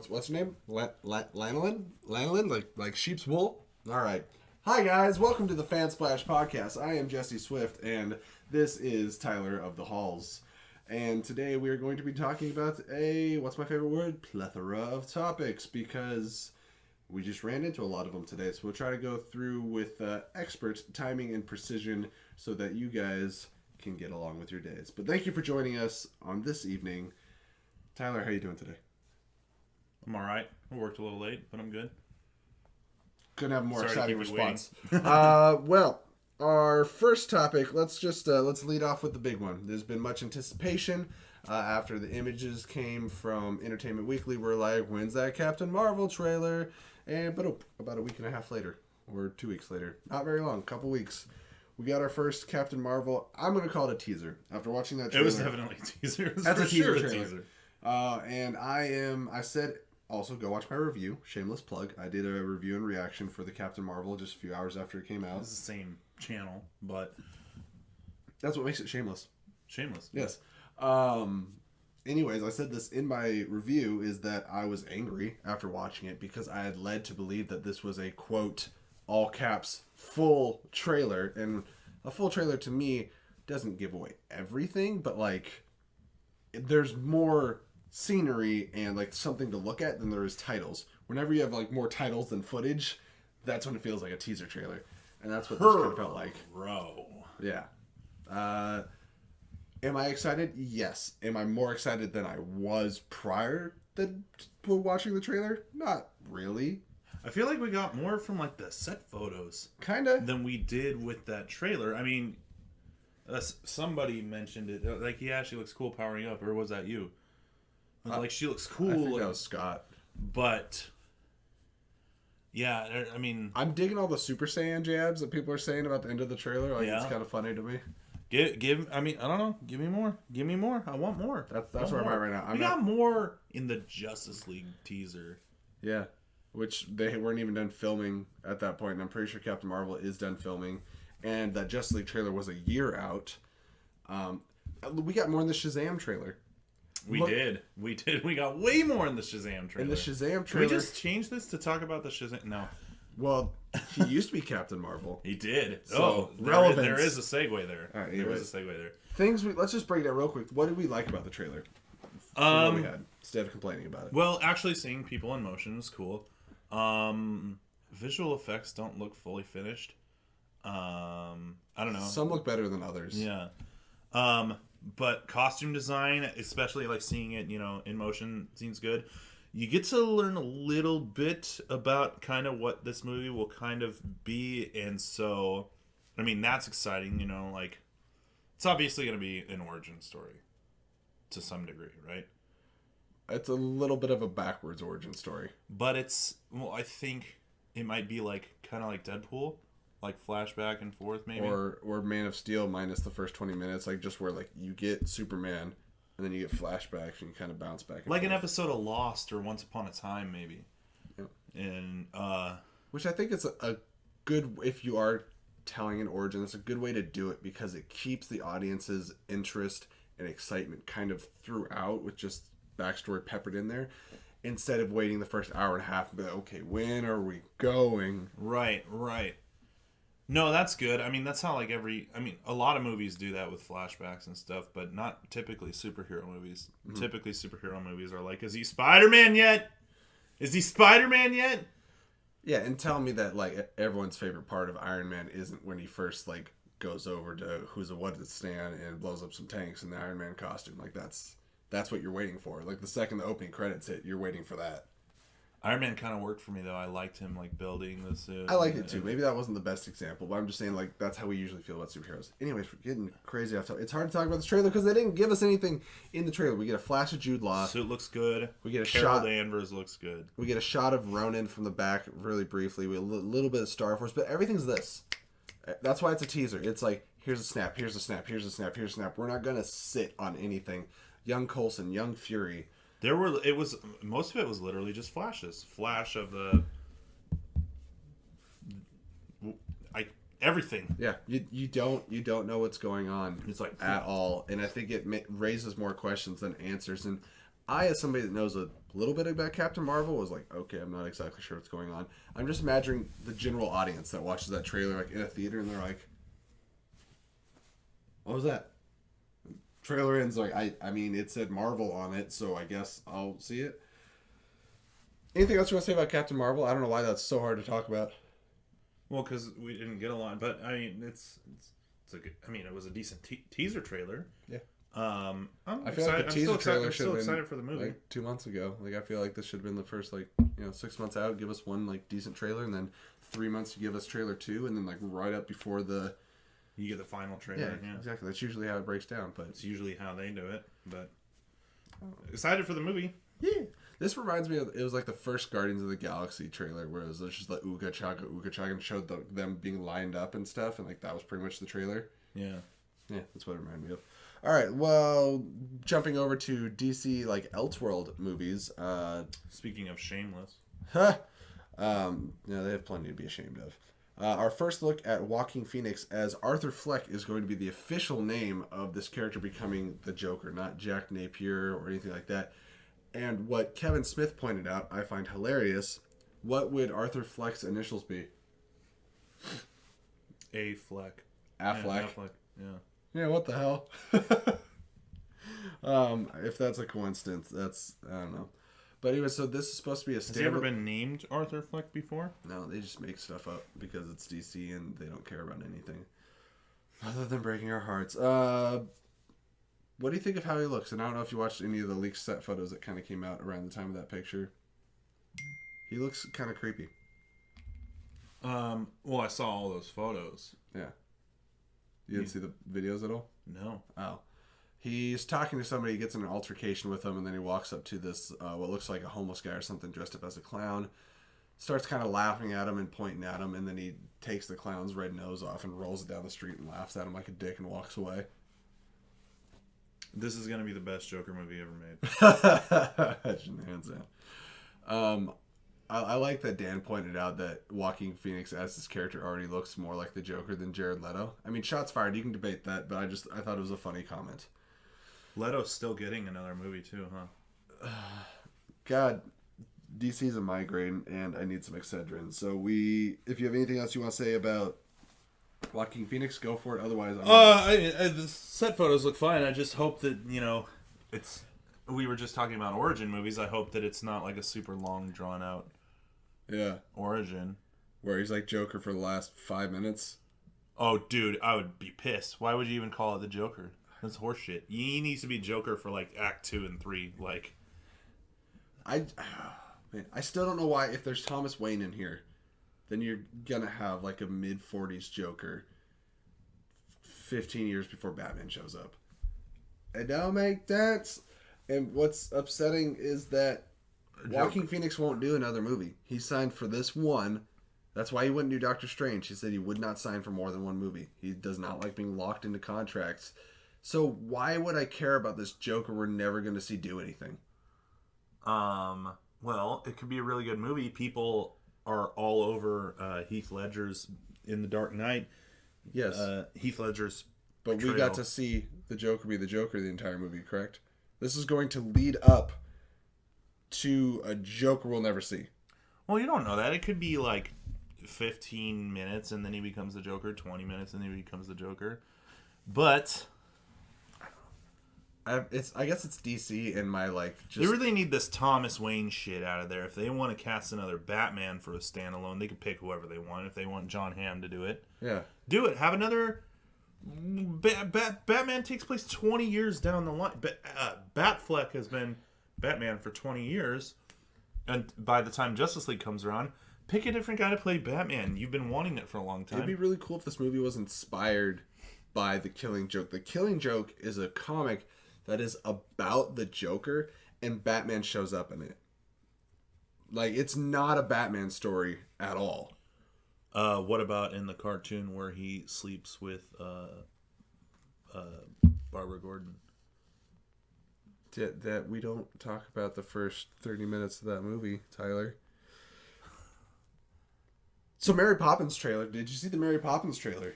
what's your name? Lanolin? Like sheep's wool? All right. Hi guys, welcome to the Fan Splash Podcast. I am Jesse Swift, and this is Tyler of the Halls. And today we are going to be talking about what's my favorite word? Plethora of topics, because we just ran into a lot of them today. So we'll try to go through with expert timing and precision so that you guys can get along with your days. But thank you for joining us on this evening. Tyler, how are you doing today? I'm all right. I worked a little late, but I'm good. Couldn't have a more exciting response. Well, our first topic, let's lead off with the big one. There's been much anticipation after the images came from Entertainment Weekly. We're like, when's that Captain Marvel trailer? But about a week and a half later, or 2 weeks later, not very long, a couple weeks, we got our first Captain Marvel. I'm going to call it a teaser. After watching that trailer. It was definitely a teaser. That's a teaser trailer. And I said, also go watch my review. Shameless plug. I did a review and reaction for the Captain Marvel just a few hours after it came out. It's the same channel, but that's what makes it shameless. Shameless. Yes. Anyways, I said this in my review, is that I was angry after watching it because I had led to believe that this was a, quote, all caps, full trailer. And a full trailer to me doesn't give away everything, but like there's more scenery and like something to look at than there is titles. Whenever you have like more titles than footage, that's when it feels like a teaser trailer. And that's what this kind of felt like. Bro. Yeah. Am I excited? Yes. Am I more excited than I was prior to watching the trailer? Not really. I feel like we got more from like the set photos Kinda. than we did with that trailer. I mean, somebody mentioned it. Like, yeah, she looks cool powering up. Or was that you? Like, she looks cool. I think that was Scott. But, yeah, I mean... I'm digging all the Super Saiyan jabs that people are saying about the end of the trailer. Like, It's kind of funny to me. I mean, I don't know. Give me more. Give me more. I want more. That's where I'm at right now. We got more in the Justice League teaser. Yeah. Which they weren't even done filming at that point. And I'm pretty sure Captain Marvel is done filming. And that Justice League trailer was a year out. We got more in the Shazam trailer. We did. We got way more in the Shazam trailer. In the Shazam trailer. Can we just change this to talk about the Shazam? No. Well, he used to be Captain Marvel. He did. So, relevance. There is a segue there. All right, there is a segue there. Let's just break it down real quick. What did we like about the trailer? What we had, instead of complaining about it. Well, actually seeing people in motion was cool. Visual effects don't look fully finished. I don't know. Some look better than others. Yeah. But costume design, especially like seeing it, in motion, seems good. You get to learn a little bit about kind of what this movie will kind of be, and so, I mean, that's exciting. Like, it's obviously going to be an origin story to some degree, right? It's a little bit of a backwards origin story, but I think it might be like kind of like Deadpool. Like flashback and forth, maybe, or Man of Steel minus the first 20 minutes, like just where like you get Superman and then you get flashbacks and you kind of bounce back. Like an episode of Lost or Once Upon a Time, maybe. Yep. And which I think is a good, if you are telling an origin, it's a good way to do it because it keeps the audience's interest and excitement kind of throughout with just backstory peppered in there. Instead of waiting the first hour and a half and be like, okay, when are we going? Right. No, that's good. I mean, that's how a lot of movies do that with flashbacks and stuff, but not typically superhero movies. Mm-hmm. Typically superhero movies are like, is he Spider-Man yet? Yeah, and tell me that like everyone's favorite part of Iron Man isn't when he first like goes over to Who's a What to Stand and blows up some tanks in the Iron Man costume. Like that's what you're waiting for. Like the second the opening credits hit, you're waiting for that. Iron Man kind of worked for me, though. I liked him, like, building the suit. I liked it, too. Maybe that wasn't the best example, but I'm just saying, like, that's how we usually feel about superheroes. Anyways, we're getting crazy off topic. It's hard to talk about this trailer because they didn't give us anything in the trailer. We get a flash of Jude Law. Suit looks good. We get a Carol shot. Danvers looks good. We get a shot of Ronan from the back really briefly. We get a little bit of Star Force, but everything's this. That's why it's a teaser. It's like, here's a snap, here's a snap, here's a snap, here's a snap. We're not going to sit on anything. Young Coulson, Young Fury. Most of it was literally just flashes. Flash of the everything. Yeah, you don't know what's going on. It's like at all, and I think it raises more questions than answers. And I, as somebody that knows a little bit about Captain Marvel, was like, okay, I'm not exactly sure what's going on. I'm just imagining the general audience that watches that trailer like in a theater, and they're like, what was that? Trailer ends like, I mean, it said Marvel on it, so I guess I'll see it. Anything else you want to say about Captain Marvel? I don't know why that's so hard to talk about. Well, because we didn't get a lot, but I mean, it's a good. I mean, it was a decent teaser trailer. Yeah. I'm I feel excited. like the teaser trailer I'm should still have excited been for the movie. like 2 months ago. Like I feel like this should have been the first 6 months out. Give us one like decent trailer, and then 3 months to give us trailer 2, and then like right up before the. You get the final trailer. Yeah, exactly. That's usually how it breaks down, but it's usually how they do it. But excited for the movie. Yeah. This reminds me of, it was like the first Guardians of the Galaxy trailer where it was just like Ooga Chaka, and showed them being lined up and stuff, and like that was pretty much the trailer. Yeah. Yeah, that's what it reminded me of. All right, well, jumping over to DC like Elseworld movies. Speaking of shameless. They have plenty to be ashamed of. Our first look at Joaquin Phoenix as Arthur Fleck is going to be the official name of this character becoming the Joker, not Jack Napier or anything like that. And what Kevin Smith pointed out, I find hilarious. What would Arthur Fleck's initials be? A Fleck. Affleck. Yeah, Affleck. Yeah. Yeah, what the hell? If that's a coincidence, I don't know. But anyway, so this is supposed to be a Has he ever been named Arthur Fleck before? No, they just make stuff up because it's DC and they don't care about anything other than breaking our hearts. What do you think of how he looks? And I don't know if you watched any of the leaked set photos that kind of came out around the time of that picture. He looks kind of creepy. Well, I saw all those photos. Yeah. You didn't see the videos at all? No. Oh. He's talking to somebody, he gets in an altercation with them, and then he walks up to this, what looks like a homeless guy or something dressed up as a clown. Starts kind of laughing at him and pointing at him, and then he takes the clown's red nose off and rolls it down the street and laughs at him like a dick and walks away. This is going to be the best Joker movie ever made. Hands down. I like that Dan pointed out that Joaquin Phoenix as his character already looks more like the Joker than Jared Leto. I mean, shots fired. You can debate that, but I thought it was a funny comment. Leto's still getting another movie too, huh? God, DC's a migraine, and I need some Excedrin. So if you have anything else you want to say about Joaquin Phoenix, go for it. Otherwise, the set photos look fine. I just hope that it's. We were just talking about origin movies. I hope that it's not like a super long, drawn out. Yeah. Origin. Where he's like Joker for the last 5 minutes. Oh, dude, I would be pissed. Why would you even call it the Joker? That's horseshit. He needs to be Joker for like Act 2 and 3. Like, man, I still don't know why. If there's Thomas Wayne in here, then you're gonna have like a mid-40s Joker 15 years before Batman shows up. It don't make sense. And what's upsetting is that Joaquin Phoenix won't do another movie. He signed for this one. That's why he wouldn't do Doctor Strange. He said he would not sign for more than one movie. He does not like being locked into contracts. So why would I care about this Joker we're never going to see do anything? Well, it could be a really good movie. People are all over Heath Ledger's in The Dark Knight. Yes. Heath Ledger's But portrayal. we got to see the Joker be the Joker the entire movie, correct? This is going to lead up to a Joker we'll never see. Well, you don't know that. It could be like 15 minutes and then he becomes the Joker, 20 minutes and then he becomes the Joker. But I guess it's DC and my just... They really need this Thomas Wayne shit out of there. If they want to cast another Batman for a standalone, they can pick whoever they want. If they want John Hamm to do it, yeah, do it. Have another... Batman takes place 20 years down the line. Batfleck has been Batman for 20 years. And by the time Justice League comes around, pick a different guy to play Batman. You've been wanting it for a long time. It'd be really cool if this movie was inspired by The Killing Joke. The Killing Joke is a comic that is about the Joker, and Batman shows up in it. Like, it's not a Batman story at all. What about in the cartoon where he sleeps with Barbara Gordon? That we don't talk about the first 30 minutes of that movie, Tyler. So Mary Poppins trailer. Did you see the Mary Poppins trailer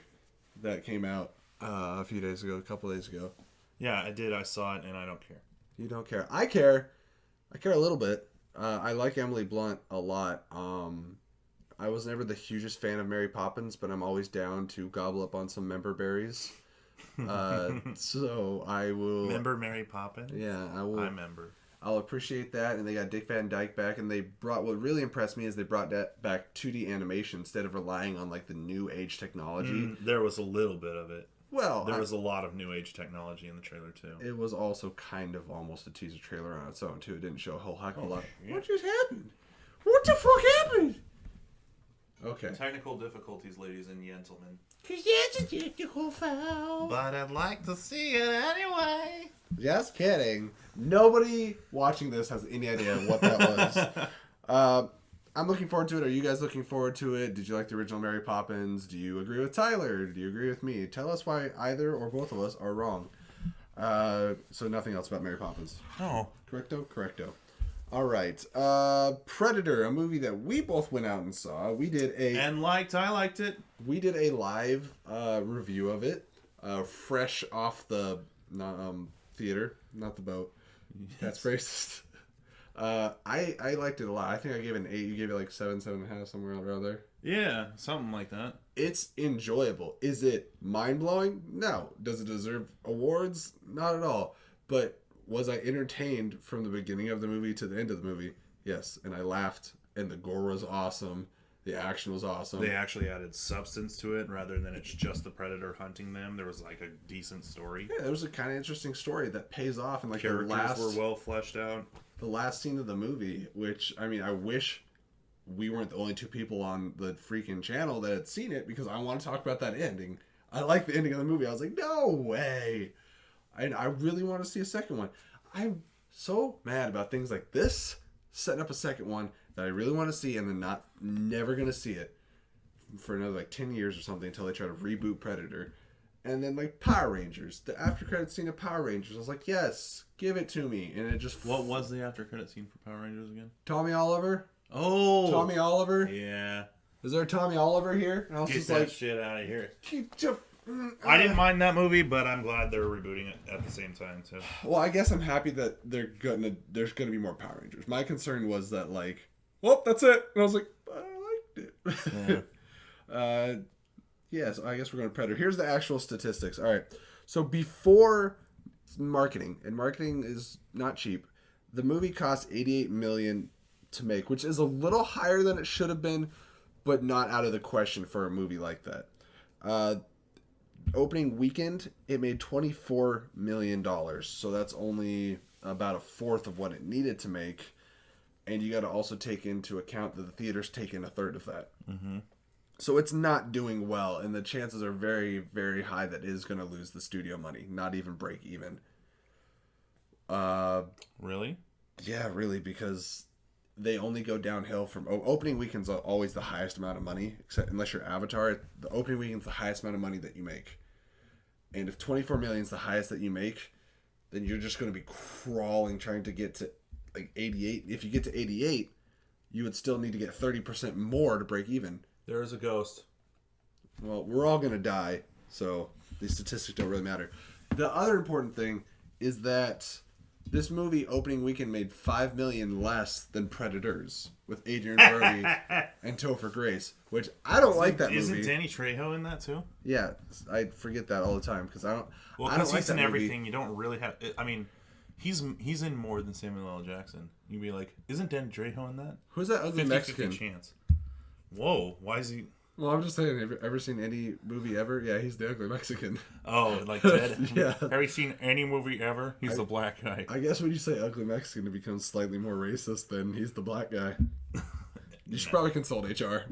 that came out a couple days ago? Yeah, I did. I saw it, and I don't care. You don't care. I care I care a little bit. I like Emily Blunt a lot. I was never the hugest fan of Mary Poppins, but I'm always down to gobble up on some member berries. So I will. Remember Mary Poppins? Yeah, I will. I remember. I'll appreciate that, and they got Dick Van Dyke back, and they brought. What really impressed me is they brought that back 2D animation instead of relying on like the new age technology. There was a little bit of it. Well, there was a lot of new age technology in the trailer too. It was also kind of almost a teaser trailer on its own too. It didn't show a whole heck of a lot. Yeah. What just happened? What the fuck happened? Okay. Technical difficulties, ladies and gentlemen. Cause that's a technical foul. But I'd like to see it anyway. Just kidding. Nobody watching this has any idea what that was. I'm looking forward to it. Are you guys looking forward to it? Did you like the original Mary Poppins? Do you agree with Tyler? Do you agree with me? Tell us why either or both of us are wrong. So nothing else about Mary Poppins. No. Correcto? Correcto. All right. Predator, a movie that we both went out and saw. I liked it. We did a live review of it. Fresh off the theater, not the boat. Yes. That's racist. I liked it a lot. I think I gave it an 8. You gave it like 7, 7.5, somewhere around there. Yeah, something like that. It's enjoyable. Is it mind-blowing? No. Does it deserve awards? Not at all. But was I entertained from the beginning of the movie to the end of the movie? Yes. And I laughed, and the gore was awesome. The action was awesome. They actually added substance to it rather than it's just the predator hunting them. There was like a decent story. Yeah, there was a kind of interesting story that pays off, and like characters were well fleshed out. The last scene of the movie, which I mean, I wish we weren't the only 2 people on the freaking channel that had seen it, because I want to talk about that ending. I like the ending of the movie. I was like, no way. And I really want to see a second one. I'm so mad about things like this, setting up a second one that I really want to see, and then never going to see it for another like 10 years or something until they try to reboot Predator. And then like Power Rangers, the after credit scene of Power Rangers, I was like, yes, give it to me. And it just... What was the after credit scene for Power Rangers again? Tommy Oliver. Oh! Tommy Oliver? Yeah. Is there a Tommy Oliver here? And I was Get just that like, shit out of here. I didn't mind that movie, but I'm glad they're rebooting it at the same time too. Well, I guess I'm happy that there's gonna be more Power Rangers. My concern was that like, well, that's it. And I was like, I liked it. Yeah. Yeah, so I guess we're going to Predator. Here's the actual statistics. All right. So before marketing, and marketing is not cheap, the movie cost $88 million to make, which is a little higher than it should have been, but not out of the question for a movie like that. Opening weekend, it made $24 million. So that's only about a fourth of what it needed to make. And you got to also take into account that the theater's taking a third of that. Mm-hmm. So it's not doing well, and the chances are very, very high that it is going to lose the studio money, not even break even. Really? Yeah, really, because they only go downhill from... opening weekend's always the highest amount of money, except unless you're Avatar. The opening weekend's the highest amount of money that you make. And if 24 million is the highest that you make, then you're just going to be crawling trying to get to like 88. If you get to 88, you would still need to get 30% more to break even. There is a ghost. Well, we're all going to die, so these statistics don't really matter. The other important thing is that this movie opening weekend made $5 million less than Predators with Adrian Brody and Topher Grace, which I don't like that movie. Isn't Danny Trejo in that too? Yeah, I forget that all the time because I don't. Well, because he's in everything. You don't really have. I mean, he's in more than Samuel L. Jackson. You'd be like, isn't Danny Trejo in that? Who's that ugly 50-50 Mexican? Chance. Whoa, why is he? Well, I'm just saying, have you ever seen any movie ever? Yeah, he's the ugly Mexican. Oh, like Ted? Yeah. Have you seen any movie ever? He's the black guy. I guess when you say ugly Mexican, it becomes slightly more racist than he's the black guy. You should probably consult HR.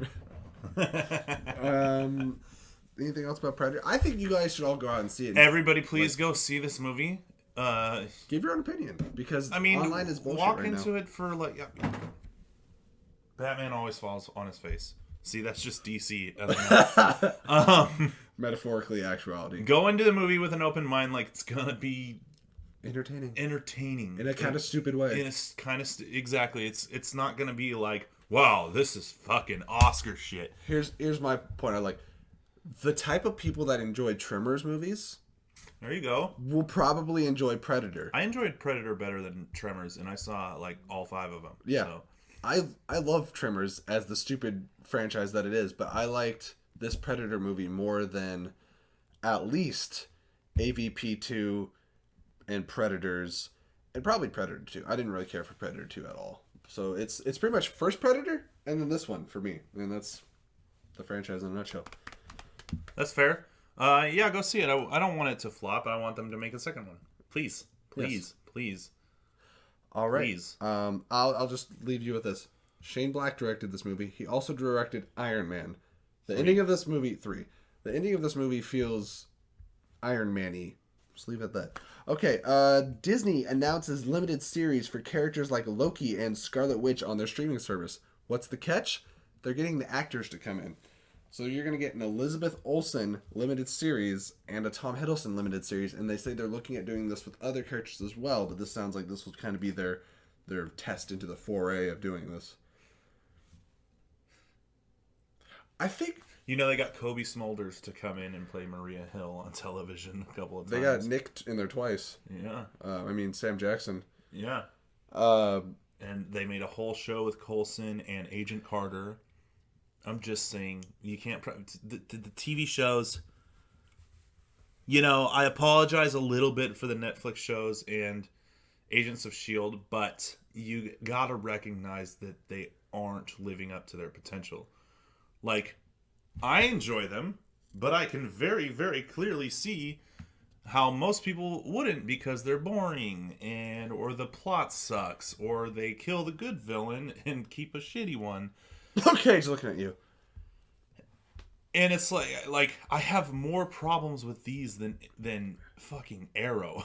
Anything else about Predator? I think you guys should all go out and see it. Everybody, please go see this movie. Give your own opinion, because online is bullshit walk right into now. it for like... Batman always falls on his face. See, that's just DC. Metaphorically, actuality. Go into the movie with an open mind, like it's gonna be entertaining in a kind of stupid way. In a kind of exactly. It's not gonna be like, wow, this is fucking Oscar shit. Here's my point. I like the type of people that enjoy Tremors movies There you go. will probably enjoy Predator. I enjoyed Predator better than Tremors, and I saw like all 5 of them. Yeah. So. I love Tremors as the stupid franchise that it is, but I liked this Predator movie more than at least AVP2 and Predators, and probably Predator 2. I didn't really care for Predator 2 at all. So it's pretty much first Predator and then this one for me. And that's the franchise in a nutshell. That's fair. Yeah, go see it. I don't want it to flop. I want them to make a second one. Please. All right. Please. I'll just leave you with this. Shane Black directed this movie. He also directed Iron Man. The ending of this movie, 3. The ending of this movie feels Iron Man-y. Just leave it at that. Okay, Disney announces limited series for characters like Loki and Scarlet Witch on their streaming service. What's the catch? They're getting the actors to come in. So you're going to get an Elizabeth Olsen limited series and a Tom Hiddleston limited series, and they say they're looking at doing this with other characters as well, but this sounds like this will kind of be their test into the foray of doing this. I think... You know, they got Kobe Smulders to come in and play Maria Hill on television a couple of times. They got nicked in there twice. Yeah. Sam Jackson. Yeah. And they made a whole show with Coulson and Agent Carter. I'm just saying, you can't... The TV shows... You know, I apologize a little bit for the Netflix shows and Agents of S.H.I.E.L.D., but you gotta recognize that they aren't living up to their potential. Like, I enjoy them, but I can very, very clearly see how most people wouldn't, because they're boring, or the plot sucks, or they kill the good villain and keep a shitty one. Okay, just looking at you. And it's like I have more problems with these than fucking Arrow.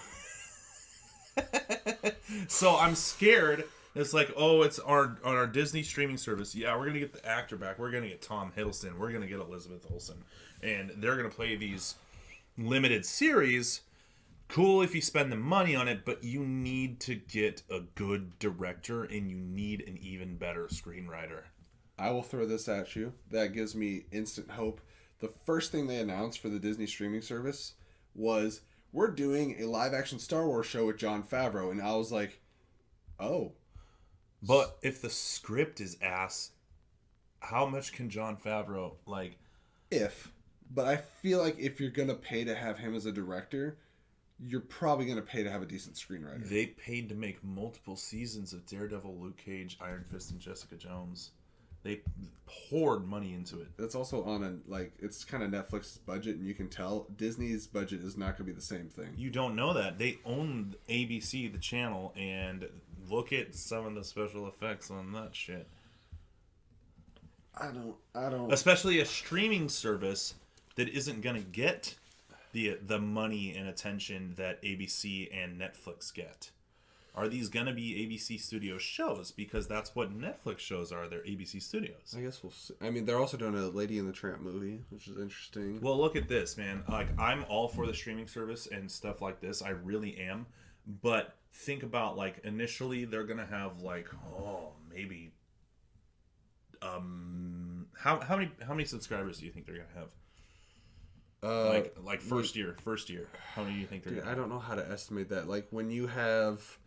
So I'm scared. It's like, oh, it's on our Disney streaming service. Yeah, we're gonna get the actor back. We're gonna get Tom Hiddleston. We're gonna get Elizabeth Olsen, and they're gonna play these limited series. Cool if you spend the money on it, but you need to get a good director, and you need an even better screenwriter. I will throw this at you. That gives me instant hope. The first thing they announced for the Disney streaming service was, we're doing a live-action Star Wars show with Jon Favreau. And I was like, oh. But if the script is ass, how much can Jon Favreau, like... But I feel like if you're going to pay to have him as a director, you're probably going to pay to have a decent screenwriter. They paid to make multiple seasons of Daredevil, Luke Cage, Iron Fist, and Jessica Jones. They poured money into it. That's also on it's kind of Netflix's budget, and you can tell Disney's budget is not going to be the same thing. You don't know that. They own ABC, the channel, and look at some of the special effects on that shit. I don't. Especially a streaming service that isn't going to get the money and attention that ABC and Netflix get. Are these going to be ABC Studios shows? Because that's what Netflix shows are. They're ABC Studios. I guess we'll see. I mean, they're also doing a Lady and the Tramp movie, which is interesting. Well, look at this, man. Like, I'm all for the streaming service and stuff like this. I really am. But think about, like, initially they're going to have, like, maybe... How many subscribers do you think they're going to have? Like first year. How many do you think they're going to have? I don't know how to estimate that. Like, when you have...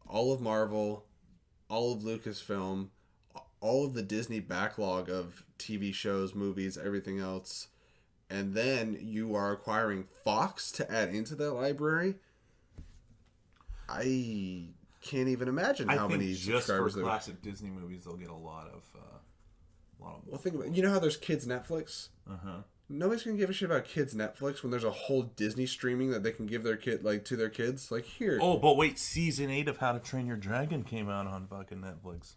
all of Marvel, all of Lucasfilm, all of the Disney backlog of TV shows, movies, everything else, and then you are acquiring Fox to add into that library, I can't even imagine how many subscribers there are. Just for classic Disney movies, they'll get a lot of. Well, think about it. You know how there's Kids Netflix? Uh-huh. Nobody's gonna give a shit about Kids Netflix when there's a whole Disney streaming that they can give their kid to their kids. Like, here. Oh, but wait, season 8 of How to Train Your Dragon came out on fucking Netflix.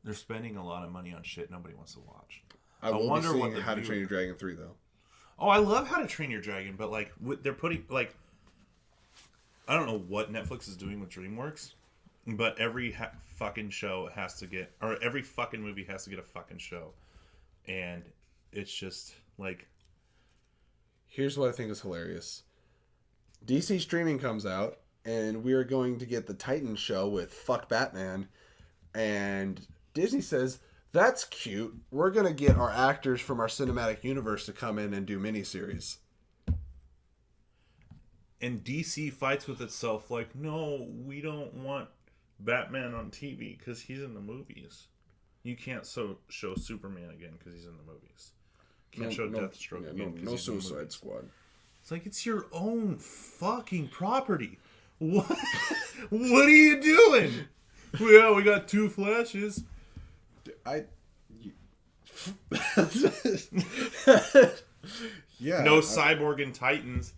They're spending a lot of money on shit nobody wants to watch. I wonder what How to Train Your Dragon 3 though. Oh, I love How to Train Your Dragon, but like they're putting like, I don't know what Netflix is doing with DreamWorks, but every fucking show has to get, or every fucking movie has to get a fucking show, and it's just like... Here's what I think is hilarious. DC streaming comes out, and we're going to get the Titans show with Fuck Batman, and Disney says, that's cute. We're going to get our actors from our cinematic universe to come in and do miniseries. And DC fights with itself like, no, we don't want Batman on TV because he's in the movies. You can't show Superman again because he's in the movies. Can't show Deathstroke again because he's in the movies. Suicide Squad. It's like, it's your own fucking property. What? What are you doing? Well, we got 2 Flashes. Yeah. No Cyborg and Titans.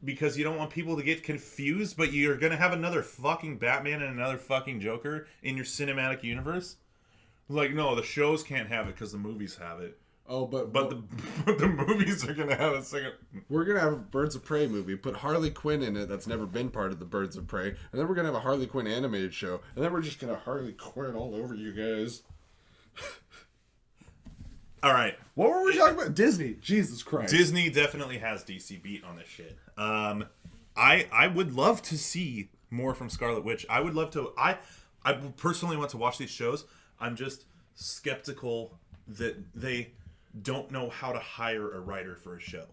Because you don't want people to get confused, but you're going to have another fucking Batman and another fucking Joker in your cinematic universe? Like, no, the shows can't have it because the movies have it. Oh, but the movies are going to have a second. We're going to have a Birds of Prey movie. Put Harley Quinn in it that's never been part of the Birds of Prey. And then we're going to have a Harley Quinn animated show. And then we're just going to Harley Quinn all over you guys. All right. What were we talking about? Disney. Jesus Christ. Disney definitely has DC beat on this shit. I would love to see more from Scarlet Witch. I would love to. I personally want to watch these shows. I'm just skeptical that they don't know how to hire a writer for a show.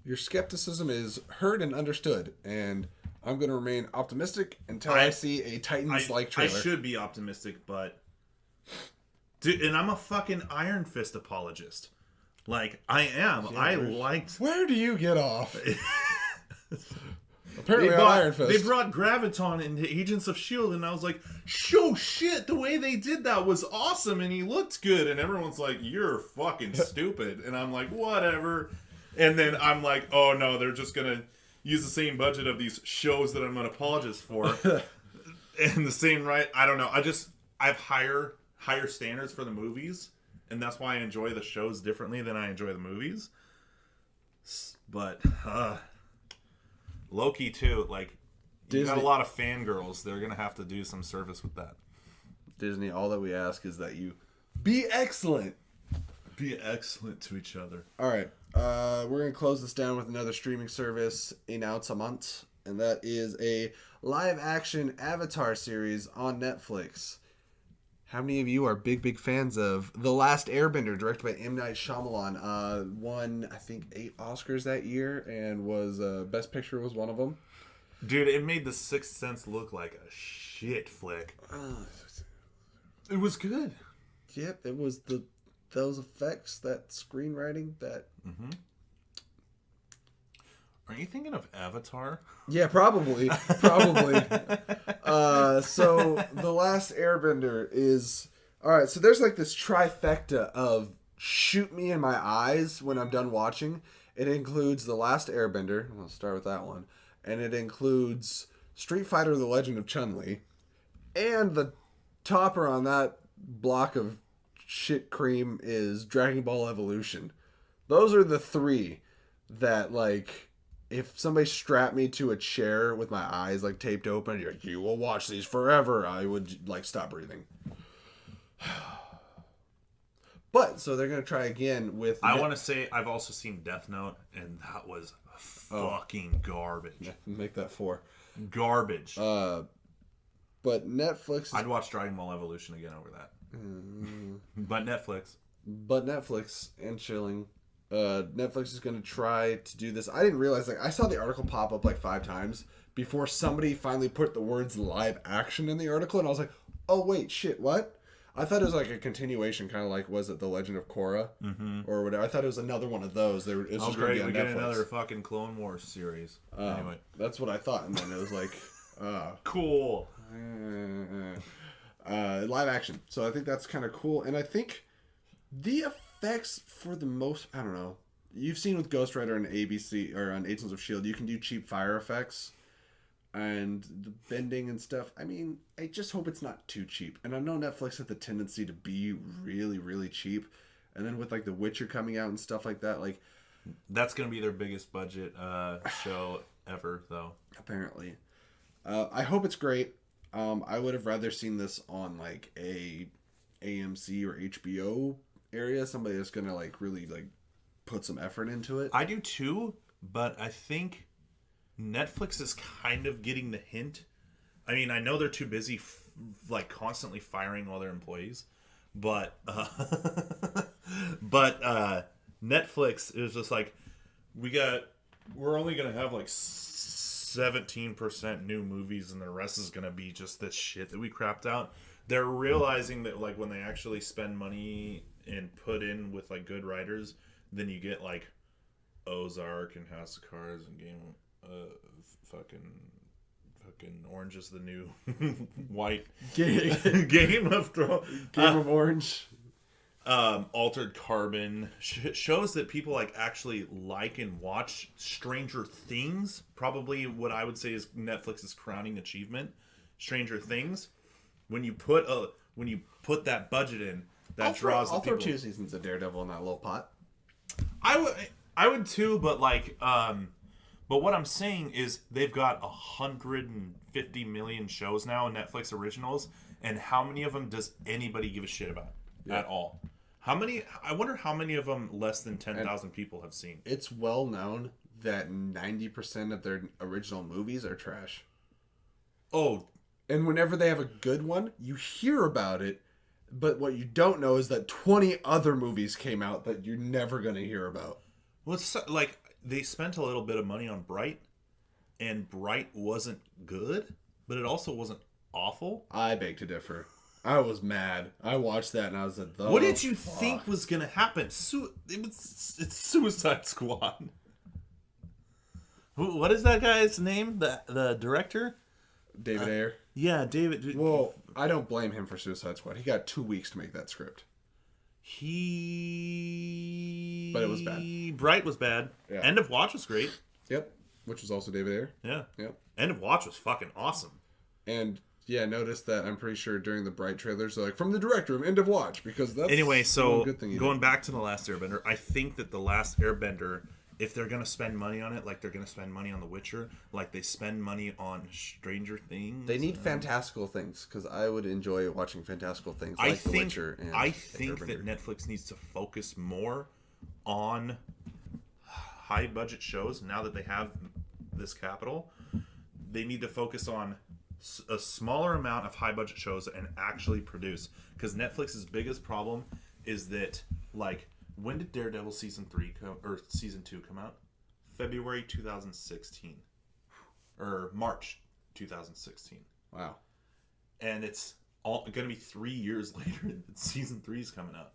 Your skepticism is heard and understood, and I'm going to remain optimistic until I see a Titans-like trailer. I should be optimistic, but... Dude, and I'm a fucking Iron Fist apologist. Like, I am. Yeah, I liked... Where do you get off? Apparently on Iron Fist. They brought Graviton into Agents of S.H.I.E.L.D. and I was like, "Show shit, the way they did that was awesome and he looked good." And everyone's like, "You're fucking stupid." And I'm like, whatever. And then I'm like, oh no, they're just going to use the same budget of these shows that I'm an apologist for. And the same, right? I don't know. I have higher standards for the movies. And that's why I enjoy the shows differently than I enjoy the movies. But, Loki too, like, you got a lot of fangirls. They're going to have to do some service with that. Disney, all that we ask is that you be excellent. Be excellent to each other. All right. We're going to close this down with another streaming service announced a month. And that is a live-action Avatar series on Netflix. How many of you are big fans of The Last Airbender, directed by M. Night Shyamalan? Won, I think, 8 Oscars that year, and was Best Picture was one of them. Dude, it made The Sixth Sense look like a shit flick. It was good. Yep, it was those effects, that screenwriting, that... Mm-hmm. Are you thinking of Avatar? Yeah, probably. So The Last Airbender is... Alright, so there's like this trifecta of shoot me in my eyes when I'm done watching. It includes The Last Airbender. I'll start with that one. And it includes Street Fighter: The Legend of Chun-Li. And the topper on that block of shit cream is Dragon Ball Evolution. Those are the 3 that, like... If somebody strapped me to a chair with my eyes like taped open, you're like, you will watch these forever, I would like stop breathing. But so they're gonna try again with. I want to say I've also seen Death Note, and that was fucking garbage. Yeah, make that 4. Garbage. But Netflix. I'd watch Dragon Ball Evolution again over that. But Netflix And chilling. Netflix is going to try to do this. I didn't realize, like, I saw the article pop up like 5 times before somebody finally put the words live action in the article, and I was like, oh wait, shit, what? I thought it was like a continuation, kind of like, was it The Legend of Korra? Mm-hmm. Or whatever. I thought it was another one of those. It was just going to be on we Netflix. Get another fucking Clone Wars series. Anyway. That's what I thought, and then it was like, cool. Live action. So I think that's kind of cool, and I think the effects for the most, I don't know. You've seen with Ghost Rider and ABC or on Agents of S.H.I.E.L.D., you can do cheap fire effects and the bending and stuff. I mean, I just hope it's not too cheap. And I know Netflix has the tendency to be really, really cheap. And then with like The Witcher coming out and stuff like that, like that's going to be their biggest budget show ever, though. Apparently. I hope it's great. I would have rather seen this on like a AMC or HBO area, somebody that's gonna like really like put some effort into it. I do too, but I think Netflix is kind of getting the hint. I mean, I know they're too busy like constantly firing all their employees, but Netflix is just like, we got we're only gonna have like 17% new movies, and the rest is gonna be just this shit that we crapped out. They're realizing that like when they actually spend money and put in with like good writers, then you get like Ozark and House of Cards and fucking Orange is the New White. Game of Thrones. Game of Orange. Altered Carbon shows that people like actually like and watch. Stranger Things, probably what I would say is Netflix's crowning achievement. Stranger Things, when you put that budget in, that draws the people. I'll throw 2 seasons of Daredevil in that little pot. I would too, but like but what I'm saying is they've got 150 million shows now in Netflix originals, and how many of them does anybody give a shit about at all? How many? I wonder how many of them less than 10,000 people have seen. It's well known that 90% of their original movies are trash. Oh. And whenever they have a good one, you hear about it, but what you don't know is that 20 other movies came out that you're never going to hear about. Well, it's like they spent a little bit of money on Bright, and Bright wasn't good, but it also wasn't awful. I beg to differ. I was mad. I watched that and I was like, what did you think was going to happen? It's Suicide Squad. What is that guy's name? The director? David Ayer. Yeah, David. Well, I don't blame him for Suicide Squad. He got 2 weeks to make that script. But it was bad. Bright was bad. Yeah. End of Watch was great. Yep. Which was also David Ayer. Yeah. Yep. End of Watch was fucking awesome. And yeah, notice that I'm pretty sure during the Bright trailers, they're like, from the director of End of Watch, because that's anyway. So good thing going back to The Last Airbender, I think that The Last Airbender, if they're gonna spend money on it, like they're gonna spend money on The Witcher, like they spend money on Stranger Things, they need fantastical things, because I would enjoy watching fantastical things like The Witcher. And I think that Netflix needs to focus more on high budget shows now that they have this capital. They need to focus on a smaller amount of high budget shows and actually produce, because Netflix's biggest problem is that, like, when did Daredevil season 2 come out? February 2016 or March 2016. Wow. And it's going to be 3 years later that season 3 is coming out.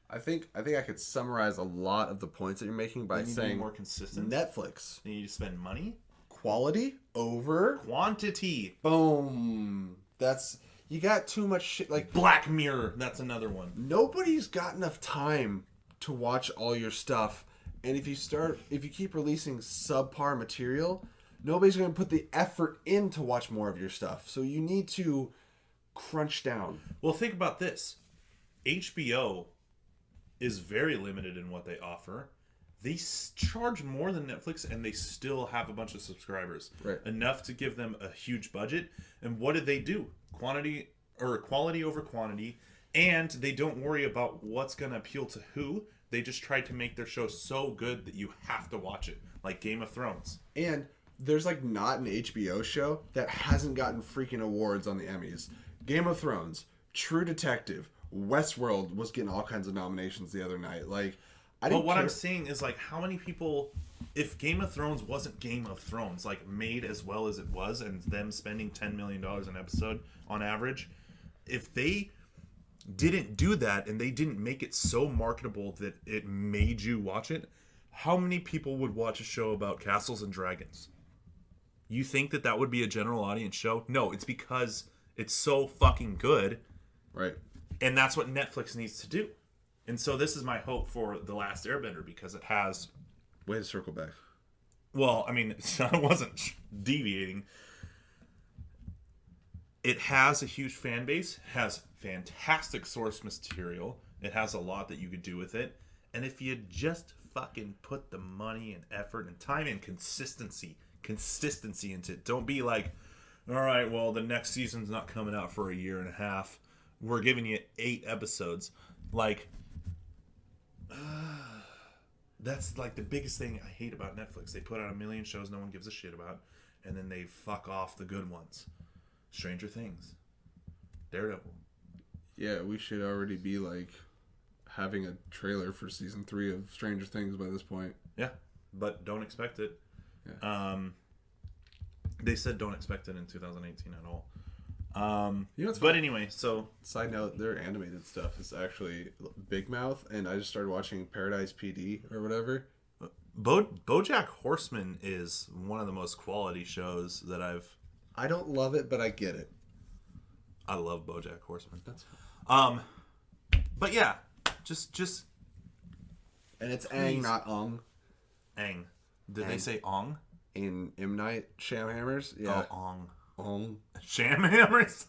I think I could summarize a lot of the points that you're making by saying more consistent. Netflix. They need to spend money. Quality over quantity. Boom. You got too much shit. Like Black Mirror. That's another one. Nobody's got enough time to watch all your stuff, and if you keep releasing subpar material, nobody's going to put the effort in to watch more of your stuff. So you need to crunch down. Well, think about this. HBO is very limited in what they offer. They charge more than Netflix, and they still have a bunch of subscribers. Right. Enough to give them a huge budget. And what do? Quality over quantity. And they don't worry about what's going to appeal to who. They just try to make their show so good that you have to watch it. Like Game of Thrones. And there's like not an HBO show that hasn't gotten freaking awards on the Emmys. Game of Thrones, True Detective, Westworld was getting all kinds of nominations the other night. Like, But what I'm saying is, like, how many people, if Game of Thrones wasn't Game of Thrones, like, made as well as it was, and them spending $10 million an episode on average, if they didn't do that and they didn't make it so marketable that it made you watch it, how many people would watch a show about castles and dragons? You think that would be a general audience show? No, it's because it's so fucking good. Right. And that's what Netflix needs to do. And so this is my hope for The Last Airbender, because it has... Way to circle back. Well, I mean, I wasn't deviating. It has a huge fan base, has fantastic source material. It has a lot that you could do with it. And if you just fucking put the money and effort and time and consistency into it. Don't be like, all right, well, the next season's not coming out for a year and a half. We're giving you 8 episodes. Like... that's like the biggest thing I hate about Netflix. They put out 1 million shows no one gives a shit about, and then they fuck off the good ones. Stranger Things, Daredevil. Yeah, we should already be like having a trailer for season 3 of Stranger Things by this point. Yeah, but don't expect it. Yeah. They said don't expect it in 2018 at all. But anyway, so side note, their animated stuff is actually Big Mouth, and I just started watching Paradise PD or whatever. BoJack Horseman is one of the most quality shows that I don't love it, but I get it. I love BoJack Horseman. That's but yeah, just and it's Aang, not Ong. Aang. Did Aang. they say Ong? In M. Night Shyamalan's? Yeah. Oh, Ong. Ong. Shamhammers.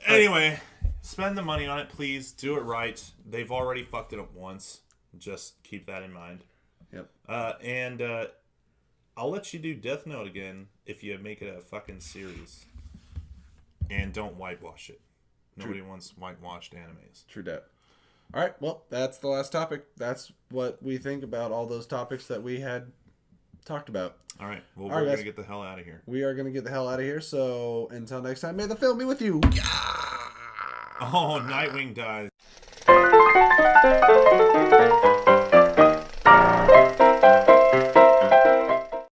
Anyway, spend the money on it, please. Do it right. They've already fucked it up once. Just keep that in mind. Yep. And I'll let you do Death Note again if you make it a fucking series. And don't whitewash it. Nobody wants whitewashed animes. True that. All right. Well, that's the last topic. That's what we think about all those topics that we had talked about. All right. Well, All we're right, going guys. to get the hell out of here. We are going to get the hell out of here. So until next time, may the film be with you. Oh, Nightwing dies.